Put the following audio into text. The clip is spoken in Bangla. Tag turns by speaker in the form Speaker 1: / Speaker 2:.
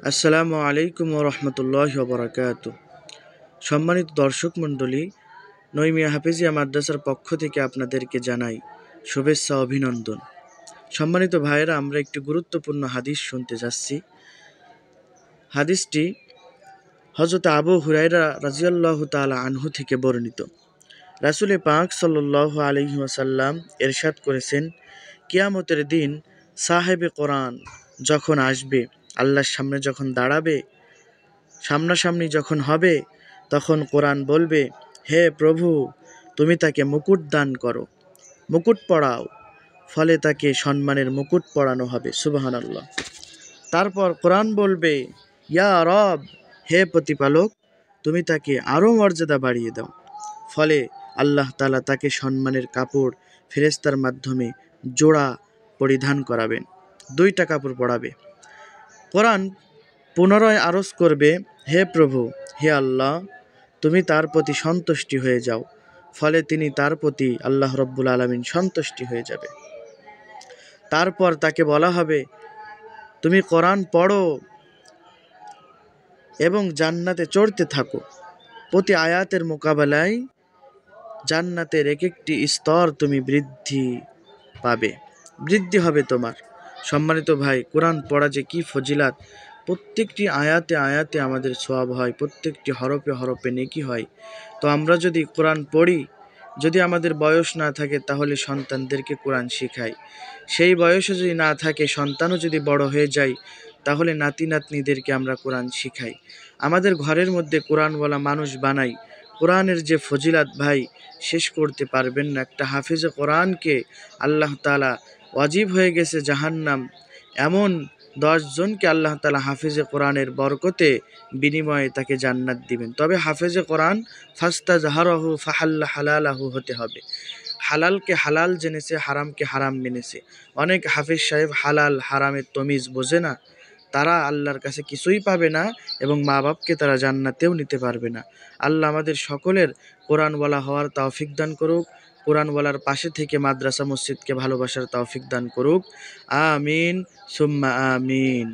Speaker 1: আসসালামু আলাইকুম ওয়া রাহমাতুল্লাহি ওয়া বারাকাতুহু। সম্মানিত দর্শক মণ্ডলী, নঈমিয়া হাফেজিয়া মাদ্রাসার পক্ষ থেকে আপনাদেরকে জানাই শুভেচ্ছা অভিনন্দন। সম্মানিত ভাইয়েরা, আমরা একটি গুরুত্বপূর্ণ হাদিস শুনতে যাচ্ছি। হাদিসটি হযরত আবু হুরায়রা রাদিয়াল্লাহু তাআলা আনহু থেকে বর্ণিত। রাসূল পাক সাল্লাল্লাহু আলাইহি ওয়াসাল্লাম ইরশাদ করেছেন, কিয়ামতের দিন সাহেবে কোরআন যখন আসবে, আল্লাহর সামনে যখন দাঁড়াবে, সামনাসামনি যখন হবে, তখন কোরআন বলবে, হে প্রভু, তুমি তাকে মুকুট দান করো, মুকুট পরাও। ফলে তাকে সম্মানের মুকুট পরানো হবে। সুবহানাল্লাহ। তারপর কোরআন বলবে, ইয়া রব, হে প্রতিপালক, তুমি তাকে আরও মর্যাদা বাড়িয়ে দাও। ফলে আল্লাহ তাআলা তাকে সম্মানের কাপড় ফেরেশতার মাধ্যমে জোড়া পরিধান করাবেন, 2টা কাপড় পরাবে। কোরআন পুনরায় আরজ করবে, হে প্রভু, হে আল্লাহ, তুমি তার প্রতি সন্তুষ্টি হয়ে যাও। ফলে তিনি তার প্রতি, আল্লাহ রব্বুল আলামিন, সন্তুষ্টি হয়ে যাবে। তারপর তাকে বলা হবে, তুমি কোরআন পড়ো এবং জান্নাতে চড়তে থাকো। প্রতি আয়াতের মোকাবেলায় জান্নাতের এক একটি স্তর তুমি বৃদ্ধি হবে তোমার। সম্মানিত ভাই, কোরআন পড়া যে কি ফজিলাত! প্রত্যেকটি আয়াতে আয়াতে আমাদের সওয়াব হয়, প্রত্যেকটি হরফে হরফে নেকি হয়। তো আমরা যদি কোরআন পড়ি, যদি আমাদের বয়স না থাকে, তাহলে সন্তানদেরকে কোরআন শেখাই। সেই বয়সে যদি না থাকে, সন্তানও যদি বড় হয়ে যায়, তাহলে নাতি নাতনিদেরকে আমরা কোরআন শিখাই। আমাদের ঘরের মধ্যে কোরআনওয়ালা মানুষ বানাই। কোরআনের যে ফজিলাত ভাই, শেষ করতে পারবেন না। একটা হাফেজে কোরআনকে আল্লাহ তাআলা ওয়াজিব হয়ে গেছে জাহান্নাম, এমন 10 জনকে আল্লাহ তাআলা হাফেজে কোরআনের বরকতে বিনিময়ে তাকে জান্নাত দিবেন। তবে হাফেজে কোরআন ফাস্তাজহারাহু ফাহাল্লা হালালাহু হতে হবে। হালালকে হালাল জেনেছে, হারামকে হারাম মেনেছে। অনেক হাফেজ সাহেব হালাল হারামের তমিজ বোঝে না, তারা আল্লাহর কাছে কিছুই পাবে না এবং মা বাপকে তারা জান্নাতেও নিতে পারবে না। আল্লাহ আমাদের সকলের কোরআনওয়ালা হওয়ার তৌফিক দান করুক, কোরআনওয়ালার পাশে থেকে মাদ্রাসা মসজিদকে ভালোবাসার তৌফিক দান করুক। আমিন সুম্মা আমিন।